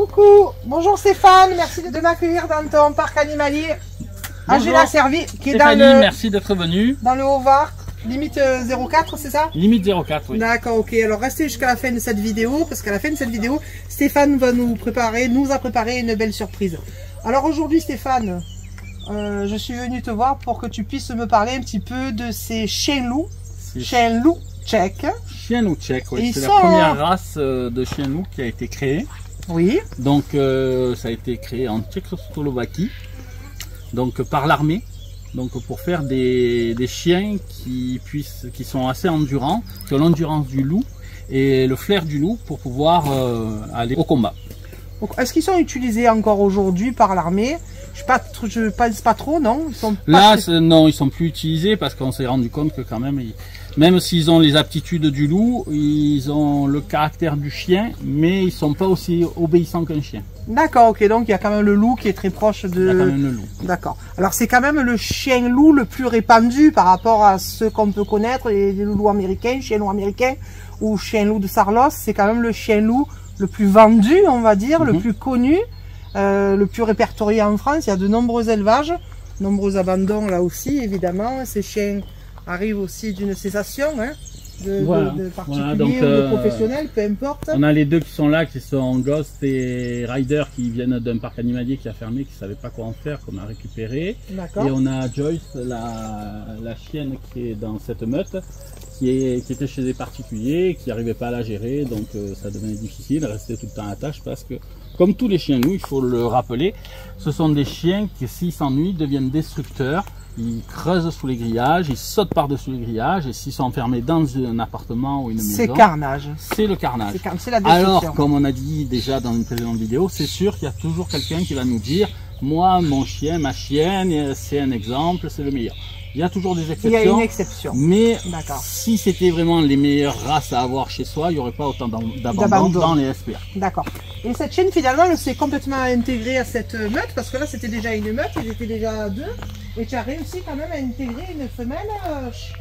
Coucou, bonjour Stéphane, merci de m'accueillir dans ton parc animalier Angela Servi, qui est dans le... merci d'être venu. Dans le Haut-Var, limite 04, c'est ça? Limite 04, oui. D'accord, ok. Alors restez jusqu'à la fin de cette vidéo, parce qu'à la fin de cette vidéo, Stéphane va nous a préparé une belle surprise. Alors aujourd'hui Stéphane, je suis venu te voir pour que tu puisses me parler un petit peu de ces chiens-loups, chiens-loups tchèques. Chiens-loups tchèques, oui. C'est la première race de chiens-loups qui a été créée. Oui. Donc ça a été créé en Tchécoslovaquie, donc par l'armée, donc pour faire des chiens qui sont assez endurants, qui ont l'endurance du loup et le flair du loup pour pouvoir aller au combat. Est-ce qu'ils sont utilisés encore aujourd'hui par l'armée? Je pense pas trop, non? Non, ils sont plus utilisés parce qu'on s'est rendu compte que quand même, même s'ils ont les aptitudes du loup, ils ont le caractère du chien, mais ils sont pas aussi obéissants qu'un chien. D'accord, ok, donc il y a quand même le loup qui est très proche de... Il y a quand même le loup. D'accord. Alors c'est quand même le chien loup le plus répandu par rapport à ceux qu'on peut connaître, les loups américains, chiens loups américains ou chien loup de Sarlos, c'est quand même le chien loup le plus vendu, on va dire, le plus connu. Le plus répertorié en France. Il y a de nombreux élevages, nombreux abandons là aussi, évidemment. Ces chiens arrivent aussi d'une cessation, hein, de particuliers ou de professionnels, peu importe. On a les deux qui sont là, qui sont Ghost et Rider, qui viennent d'un parc animalier qui a fermé, qui ne savait pas quoi en faire, qu'on a récupéré. Et on a Joyce, la chienne qui est dans cette meute, qui était chez des particuliers, qui n'arrivait pas à la gérer, donc ça devenait difficile, de rester tout le temps à la tâche parce que, comme tous les chiens loups, il faut le rappeler, ce sont des chiens qui, s'ils s'ennuient, deviennent destructeurs. Ils creusent sous les grillages, ils sautent par-dessus les grillages, et s'ils sont enfermés dans un appartement ou une maison, c'est carnage. C'est le carnage. C'est la destruction. Alors, comme on a dit déjà dans une précédente vidéo, c'est sûr qu'il y a toujours quelqu'un qui va nous dire « Moi, mon chien, ma chienne, c'est un exemple, c'est le meilleur ». Il y a toujours des exceptions. Il y a une exception. Mais si c'était vraiment les meilleures races à avoir chez soi, il n'y aurait pas autant d'abandon dans les SPA. D'accord. Et cette chienne, finalement, elle s'est complètement intégrée à cette meute, parce que là, c'était déjà une meute, ils étaient déjà deux. Et tu as réussi quand même à intégrer une femelle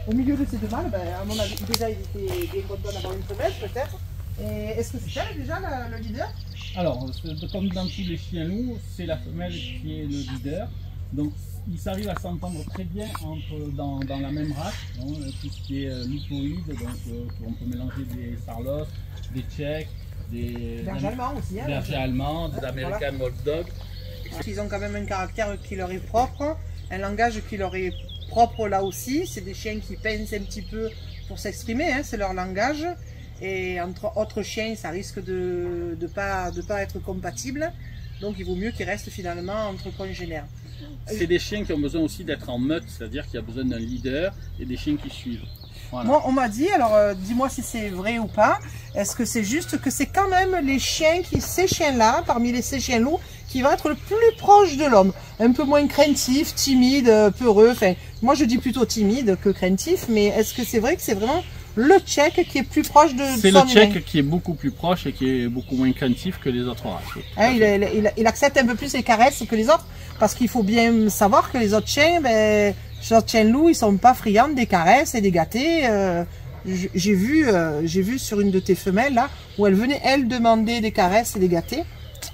au milieu de ces deux mâles. Ben, à mon avis, déjà, ils étaient bien contents d'avoir une femelle, peut-être. Et est-ce que c'est elle, déjà, le leader? Alors, comme dans tous les chiens loups, c'est la femelle qui est le leader. Donc, ils arrivent à s'entendre très bien dans la même race, hein, tout ce qui est loupoïde, donc on peut mélanger des Sarlos, des Tchèques, des bergers allemands aussi, hein, bergers allemands, des American Bulldog. Ils ont quand même un caractère qui leur est propre, un langage qui leur est propre là aussi. C'est des chiens qui pincent un petit peu pour s'exprimer, hein, c'est leur langage. Et entre autres chiens, ça risque de pas être compatible. Donc il vaut mieux qu'ils restent finalement entre congénères. C'est des chiens qui ont besoin aussi d'être en meute, c'est-à-dire qu'il y a besoin d'un leader et des chiens qui suivent. Voilà. Moi, on m'a dit, alors dis-moi si c'est vrai ou pas, est-ce que c'est juste que c'est quand même les chiens ces chiens-là, parmi ces chiens loups, qui vont être le plus proche de l'homme, un peu moins craintif, timide, peureux, enfin, moi je dis plutôt timide que craintif, mais est-ce que c'est vrai que c'est vraiment le Tchèque qui est plus proche de son humain? C'est le Tchèque qui est beaucoup plus proche et qui est beaucoup moins craintif que les autres races. Hein, il accepte un peu plus les caresses que les autres, parce qu'il faut bien savoir que les autres chiens, les autres chiens loups, ils sont pas friands des caresses et des gâtés. J'ai vu sur une de tes femelles là, où elle venait elle demander des caresses et des gâtés.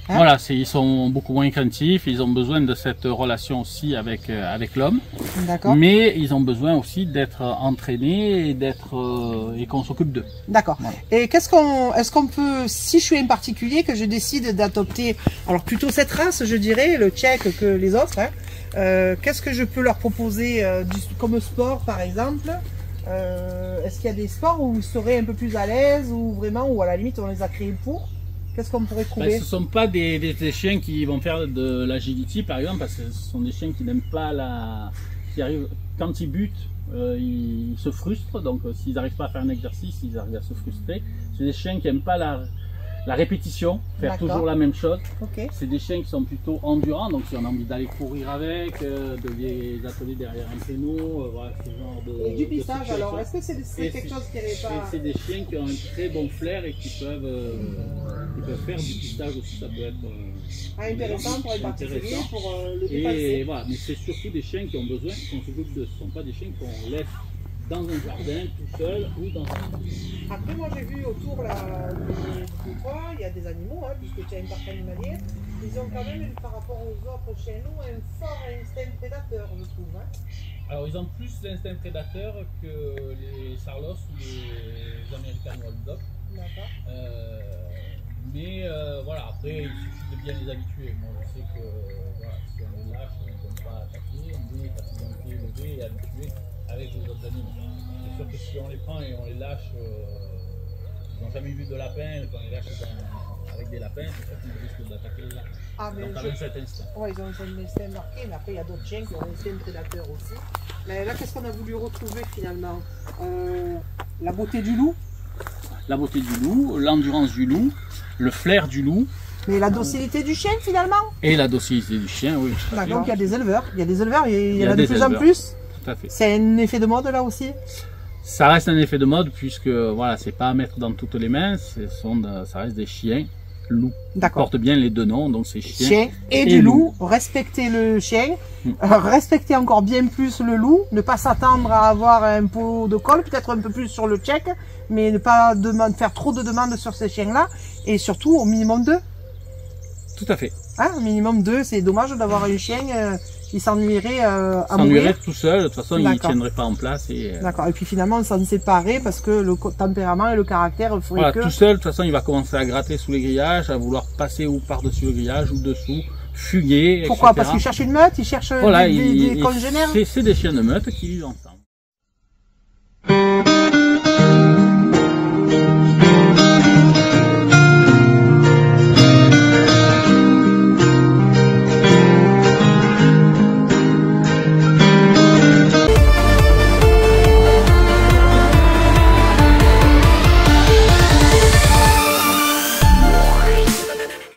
Hein? Voilà, ils sont beaucoup moins craintifs, ils ont besoin de cette relation aussi avec l'homme. D'accord. Mais ils ont besoin aussi d'être entraînés et qu'on s'occupe d'eux. D'accord. Voilà. Et est-ce qu'on peut, si je suis un particulier, que je décide d'adopter, alors plutôt cette race, je dirais, le tchèque que les autres, hein, qu'est-ce que je peux leur proposer comme sport par exemple? Est-ce qu'il y a des sports où ils seraient un peu plus à l'aise ou vraiment, ou à la limite on les a créés pour? Qu'est-ce qu'on pourrait trouver? Ce ne sont pas des chiens qui vont faire de l'agility par exemple, parce que ce sont des chiens qui n'aiment pas qui arrivent, quand ils butent, ils se frustrent, donc s'ils n'arrivent pas à faire un exercice, ils arrivent à se frustrer. C'est des chiens qui n'aiment pas la répétition, faire toujours la même chose. Okay. C'est des chiens qui sont plutôt endurants, donc si on a envie d'aller courir avec, de les atteler derrière un péno, voilà, ce genre de... Et du pissage alors, est-ce que c'est quelque chose qui n'est pas... C'est des chiens qui ont un très bon flair et qui peuvent faire du pissage aussi, ça peut être... intéressant pour être particulier, pour le dépasser. Et voilà, mais c'est surtout des chiens qui ont besoin qu'on s'occupe d'eux, ce ne sont pas des chiens qu'on laisse dans un jardin, tout seul ou dans un... Après, moi j'ai vu autour là, de toi, il y a des animaux, hein, puisque tu as une parc animalier. Ils ont quand même, par rapport aux autres chez nous, un fort instinct prédateur, je trouve. Hein. Alors, ils ont plus l'instinct prédateur que les Sarlos ou les American Bulldog. D'accord. Mais voilà, après, il suffit de bien les habituer. Moi, je sais que voilà, si on les lâche, ils ne vont pas attaquer, mais quand ils ont été élevés et habitués avec les autres animaux. C'est sûr que si on les prend et on les lâche, ils n'ont jamais vu de lapin, quand on les lâche avec des lapins, c'est sûr qu'ils risquent d'attaquer les lapins. Ah, mais ils ont quand même cet instinct. Oui, ils ont un instinct marqué, mais après il y a d'autres chiens qui ont un instinct prédateur aussi. Mais là, qu'est-ce qu'on a voulu retrouver finalement? La beauté du loup. La beauté du loup, l'endurance du loup, le flair du loup. Mais la docilité du chien finalement. Et la docilité du chien, oui. Donc il y a des éleveurs, il y en a de plus en plus. Tout à fait. C'est un effet de mode là aussi? Ça reste un effet de mode puisque voilà, c'est pas à mettre dans toutes les mains, ça reste des chiens loups. Ils portent bien les deux noms, donc c'est chien et du loup. Respecter le chien, respecter encore bien plus le loup, ne pas s'attendre à avoir un pot de colle, peut-être un peu plus sur le check, mais ne pas faire trop de demandes sur ces chiens-là, et surtout au minimum 2. Tout à fait. Hein, au minimum 2, c'est dommage d'avoir un chien qui s'ennuierait à mourir. S'ennuierait tout seul, de toute façon il ne tiendrait pas en place. D'accord, et puis finalement s'en séparer parce que le tempérament et le caractère ferait voilà, que... tout seul, de toute façon il va commencer à gratter sous les grillages, à vouloir passer ou par-dessus le grillage ou dessous, fuguer, Pourquoi? etc. Parce qu'il cherche une meute, il cherche voilà, des congénères. C'est des chiens de meute qui vivent ensemble.